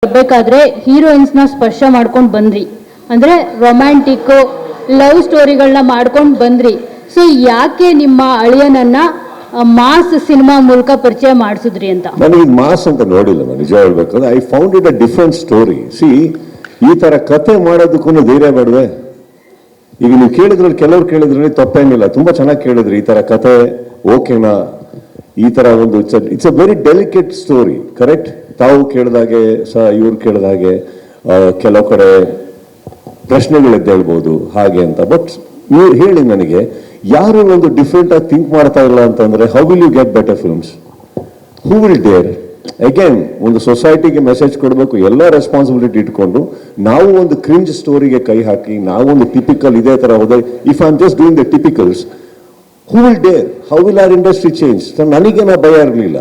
ಬೇಕಾದ್ರೆ ಹೀರೋಯಿನ್ಸ್ ನ ಸ್ಪರ್ಶ ಮಾಡ್ಕೊಂಡು ಬಂದ್ರಿ, ಅಂದ್ರೆ ರೊಮ್ಯಾಂಟಿಕ್ ಲವ್ ಸ್ಟೋರಿಗಳನ್ನ ಮಾಡ್ಕೊಂಡು ಬಂದ್ರಿ. ಸೊ ಯಾಕೆ ನಿಮ್ಮ ಅಳಿಯನನ್ನ ಮಾಸ್ ಸಿನಿಮಾ ಮೂಲಕ ಪರಿಚಯ ಮಾಡಿಸಿದ್ರಿ ಅಂತ? ನನಗೆ ಮಾಸ್ ಅಂತ ನೋಡಿಲ್ಲ, ನಾನು ನಿಜ ಹೇಳ್ಬೇಕಂದ್ರೆ I found it a different story. ಈ ತರ ಕತೆ ಮಾಡೋದಕ್ಕೂ ಧೈರ್ಯ ಬೇಡವೆ? ಈಗ ನೀವು ಕೇಳಿದ್ರಲ್ಲಿ ಕೆಲವ್ರು ಕೇಳಿದ್ರಲ್ಲಿ ತಪ್ಪೇನಿಲ್ಲ, ತುಂಬಾ ಚೆನ್ನಾಗಿ ಕೇಳಿದ್ರಿ. ಈ ತರ ಕತೆ ಓಕೆನಾ? ಈ ತರ ಒಂದು it's a very delicate story, correct? ತಾವು ಕೇಳಿದಾಗೆ ಇವ್ರು ಕೇಳಿದಾಗೆ ಕೆಲವು ಕಡೆ ಪ್ರಶ್ನೆಗಳಿದ್ದೇಳ್ಬೋದು ಹಾಗೆ ಅಂತ. ಬಟ್ ಇವ್ರು ಹೇಳಿ ನನಗೆ ಯಾರು ಒಂದು ಡಿಫ್ರೆಂಟ್ ಆಗಿ ಥಿಂಕ್ ಮಾಡ್ತಾ ಇಲ್ಲ ಅಂತಂದ್ರೆ how will you get better films? Who will dare? Again ಒಂದು ಸೊಸೈಟಿಗೆ ಮೆಸೇಜ್ ಕೊಡಬೇಕು, ಎಲ್ಲ ರೆಸ್ಪಾನ್ಸಿಬಿಲಿಟಿ ಇಟ್ಕೊಂಡು ನಾವು ಒಂದು ಕ್ರಿಂಜ್ ಸ್ಟೋರಿಗೆ ಕೈ ಹಾಕಿ ನಾವು ಒಂದು ಟಿಪಿಕಲ್ ಇದೇ ತರ ಹೋದ್ರೆ, if I am just doing the typicals, who will dare? How will our industry change? ನನಗೇನ ಭಯ ಇರಲಿಲ್ಲ.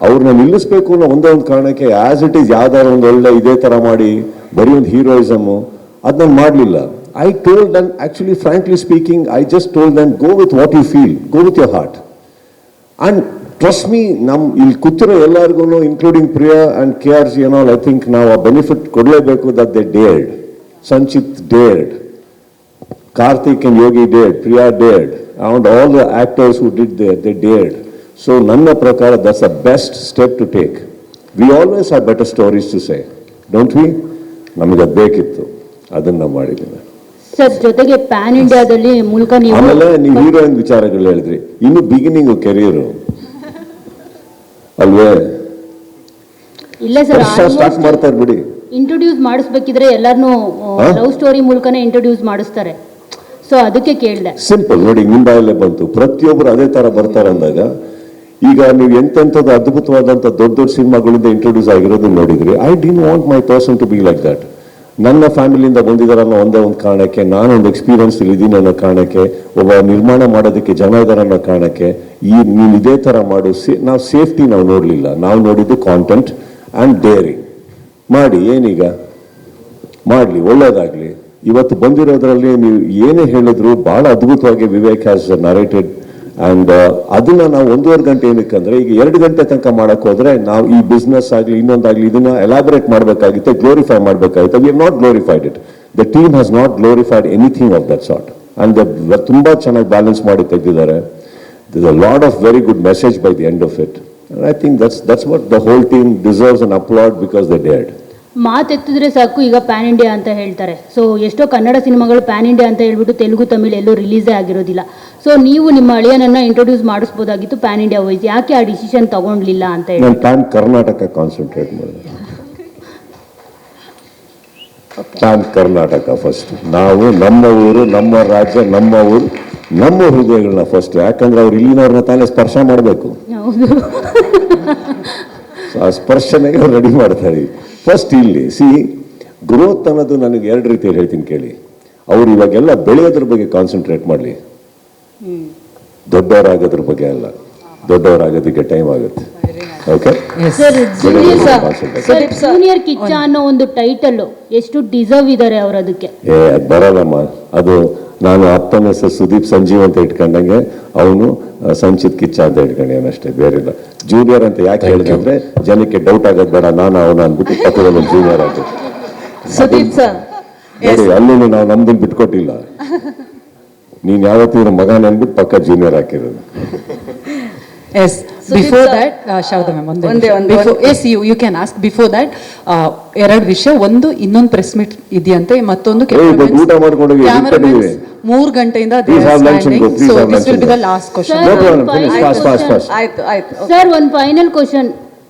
ಅವ್ರನ್ನ ನಿಲ್ಲಿಸ್ಬೇಕು ಅನ್ನೋ ಒಂದೇ ಒಂದು ಕಾರಣಕ್ಕೆ ಆಸ್ ಇಟ್ ಈಸ್ ಯಾವ್ದಾದ್ರು ಒಂದು ಒಳ್ಳೆ ಇದೇ ತರ ಮಾಡಿ ಬರೀ ಒಂದು ಹೀರೋಯಿಸಮ್ ಅದನ್ನ ಮಾಡಲಿಲ್ಲ. I told them, actually, frankly speaking, I just told them, go with what you feel, go with your heart. And trust me, ಇಲ್ಲಿ ಕೂತಿರೋ ಎಲ್ಲರಿಗೂ, including Priya and KRG and all, I think ನಾವು ಆ benefit ಕೊಡಲೇಬೇಕು that they dared. Sanchit dared. Karthik and Yogi dared. Priya dared. And all the actors who did there, they dared. So ನನ್ನ ಪ್ರಕಾರ that's the best step to take. We always have better stories to say, don't we? ನಮಗೆ ಅದು ಬೇಕಿತ್ತು, ಅದನ್ನ ಮಾಡಿದ್ದೀನಿ. Sir, ಜೊತೆಗೆ PAN ಇಂಡಿಯಾದಲ್ಲಿ ಮೂಲಕ ಆಮೇಲೆ ನೀವು ಹೀರೋಯಿನ್ ವಿಚಾರಗಳು ಹೇಳಿದ್ರಿ, ಇನ್ನು ಬಿಗಿನಿಂಗ್ ಕೆರಿಯರ್ ಅಲ್ವೇ? ಇಲ್ಲ ಸರ್, ಸ್ಟಾರ್ಟ್ ಮಾಡ್ತಾರೆ ಬಿಡಿ. ಇಂಟ್ರೊಡ್ಯೂಸ್ ಮಾಡಿಸ್ಬೇಕಿದ್ರೆ ಎಲ್ಲಾರನ್ನೂ ಲವ್ ಸ್ಟೋರಿ ಮೂಲಕನೇ ಇಂಟ್ರೊಡ್ಯೂಸ್ ಮಾಡಿಸ್ತಾರೆ. ಸೊ ಅದಕ್ಕೆ ಕೇಳಿದೆ. ಸಿಂಪಲ್ ನೋಡಿ, ನಿಮ್ಮ ಬಾಯಲ್ಲೇ ಬಂತು. ಪ್ರತಿಯೊಬ್ಬರು ಅದೇ ತರ ಬರ್ತಾರೆ ಅಂದಾಗ, ಈಗ ನೀವು ಎಂತೆಂಥದ್ದು ಅದ್ಭುತವಾದಂಥ ದೊಡ್ಡ ದೊಡ್ಡ ಸಿನಿಮಾಗಳಿಂದ ಇಂಟ್ರೊಡ್ಯೂಸ್ ಆಗಿರೋದನ್ನ ನೋಡಿದ್ರಿ. I didn't want my person to be like that. ನನ್ನ ಫ್ಯಾಮಿಲಿಯಿಂದ ಬಂದಿದ್ದಾರೆ ಅನ್ನೋ ಒಂದೇ ಒಂದು ಕಾರಣಕ್ಕೆ, ನಾನೊಂದು ಎಕ್ಸ್ಪೀರಿಯನ್ಸ್ ಇದ್ದೀನಿ ಅನ್ನೋ ಕಾರಣಕ್ಕೆ, ಒಬ್ಬ ನಿರ್ಮಾಣ ಮಾಡೋದಕ್ಕೆ ಜನ ಇದ್ದಾರೆ ಅನ್ನೋ ಕಾರಣಕ್ಕೆ ನೀನು ಇದೇ ಥರ ಮಾಡು. ನಾವು ಸೇಫ್ಟಿ ನಾವು ನೋಡಲಿಲ್ಲ, ನಾವು ನೋಡಿದ್ದು ಕಾಂಟೆಂಟ್ ಆ್ಯಂಡ್ ಡೇರಿಂಗ್. ಮಾಡಿ, ಏನೀಗ ಮಾಡಲಿ, ಒಳ್ಳೇದಾಗಲಿ. ಇವತ್ತು ಬಂದಿರೋದ್ರಲ್ಲಿ ನೀವು ಏನೇ ಹೇಳಿದ್ರು ಭಾಳ ಅದ್ಭುತವಾಗಿ ವಿವೇಕ್ ಹ್ಯಾಸ್ ನರೇಟೆಡ್. ಆ್ಯಂಡ್ ಅದನ್ನ ನಾವು 1.5 ಗಂಟೆ ಏನಕ್ಕಂದ್ರೆ, ಈಗ 2 ಗಂಟೆ ತನಕ ಮಾಡಕ್ ಹೋದ್ರೆ ನಾವು ಈ ಬಿಸ್ನೆಸ್ ಆಗಲಿ ಇನ್ನೊಂದಾಗಲಿ ಇದನ್ನ ಎಲಾಬರೇಟ್ ಮಾಡಬೇಕಾಗಿತ್ತು, ಗ್ಲೋರಿಫೈ ಮಾಡಬೇಕಾಗಿತ್ತು. We have not glorified it. The team has not glorified anything of that sort. And ತುಂಬಾ ಚೆನ್ನಾಗಿ ಬ್ಯಾಲೆನ್ಸ್ ಮಾಡಿ ತೆಗೆದಿದ್ದಾರೆ. This a lot of very good message by the end of it. And I think that's what the whole team deserves an applaud because they dared. ಮಾತೆತ್ತಿದ್ರೆ ಸಾಕು, ಈಗ PAN India ಅಂತ ಹೇಳ್ತಾರೆ. So ಎಷ್ಟೋ ಕನ್ನಡ ಸಿನಿಮಾಗಳು ಪ್ಯಾನ್ ಇಂಡಿಯಾ ಅಂತ ಹೇಳ್ಬಿಟ್ಟು ತೆಲುಗು ತಮಿಳು ಎಲ್ಲೂ ರಿಲೀಸೇ ಆಗಿರೋದಿಲ್ಲ. ಸೊ ನೀವು ನಿಮ್ಮ ಅಳಿಯನನ್ನ ಇಂಟ್ರೊಡ್ಯೂಸ್ ಮಾಡಿಸ್ಬೋದಾಗಿತ್ತು ಪ್ಯಾನ್ ಇಂಡಿಯಾ ವೈಸ್, ಯಾಕೆ ಆ ಡಿಸಿಷನ್ ತಗೊಂಡ್ಲಿಲ್ಲ ಅಂತ ಹೇಳಿ? ನಾನು ಪ್ಯಾನ್ ಕರ್ನಾಟಕ ಕಾನ್ಸಂಟ್ರೇಟ್ ಮಾಡಿದೆ. PAN Karnataka first. ನಾವು ನಮ್ಮ ಊರು, ನಮ್ಮ ರಾಜ್ಯ, ನಮ್ಮ ಊರು, ನಮ್ಮ ಹೃದಯಗಳನ್ನ ಫಸ್ಟ್. ಯಾಕಂದ್ರೆ ಅವ್ರು ಇಲ್ಲಿನವ್ರನ್ನ ತಾನೇ ಸ್ಪರ್ಶ ಮಾಡಬೇಕು. ಆ ಸ್ಪರ್ಶನೆಗೆ ರೆಡಿ ಮಾಡ್ತಾರೆ ಫಸ್ಟ್. ಇಲ್ಲಿ ಗ್ರೋತ್ ಅನ್ನೋದು ನನಗೆ 2 ರೀತಿಯಲ್ಲಿ ಹೇಳ್ತೀನಿ ಕೇಳಿ. ಅವ್ರು ಇವಾಗೆಲ್ಲ ಬೆಳೆಯೋದ್ರ ಬಗ್ಗೆ ಕಾನ್ಸಂಟ್ರೇಟ್ ಮಾಡಲಿ, ದೊಡ್ಡವರಾಗೋದ್ರ ಬಗ್ಗೆ ಅಲ್ಲ. ದೊಡ್ಡವರಾಗೋದಕ್ಕೆ ಟೈಮ್ ಆಗುತ್ತೆ. ಓಕೆ ಜೂನಿಯರ್ ಕಿಚ್ಚ ಅನ್ನೋ ಒಂದು ಟೈಟಲ್ ಎಷ್ಟು ಡಿಸರ್ವ್ ಇದ್ದಾರೆ ಅವರು ಅದಕ್ಕೆ? ಅದು ಬರಲ್ಲಮ್ಮ. ಅದು ನಾನು ಅಪ್ಪನ ಹೆಸರು ಸುದೀಪ್ ಸಂಜೀವ್ ಅಂತ ಇಟ್ಕೊಂಡಂಗೆ ಅವನು ಸಂಚಿತ್ ಕಿಚ್ಚ ಅಂತ ಇಟ್ಕೊಂಡೇನು ಅಷ್ಟೇ, ಬೇರೆ ಇಲ್ಲ. ಜೂನಿಯರ್ ಅಂತ ಯಾಕೆ ಹೇಳಿದೆ ಅಂದ್ರೆ ಜನಕ್ಕೆ ಡೌಟ್ ಆಗೋದು ಬೇಡ, ನಾನು ಅವನ ಅಂದ್ಬಿಟ್ಟು ಪಕ್ಕದಲ್ಲಿ ಒಂದು ಜೂನಿಯರ್ ಆಗುತ್ತೆ. ನೋಡಿ, ಅಲ್ಲೂ ನಾವು ನಮ್ದನ್ನು ಬಿಟ್ಕೊಟ್ಟಿಲ್ಲ. ನೀನ್ ಯಾವತ್ತೂ ಮಗನ ಅಂದ್ಬಿಟ್ಟು ಪಕ್ಕ ಜೂನಿಯರ್ ಹಾಕಿರೋದು. Yes. Before that, Shavda ma'am, yes, you can ask. Before that, 2 ವಿಷಯ. ಒಂದು, ಇನ್ನೊಂದು ಪ್ರೆಸ್ ಮೀಟ್ ಇದೆಯಂತೆ, ಮತ್ತೊಂದು ಊಟ ಮಾಡ್ಕೊಂಡು 3 ಗಂಟೆಯಿಂದ so this will be the last question. Sir, ಒಂದು ಫೈನಲ್ ಕ್ವೆಶ್ಚನ್.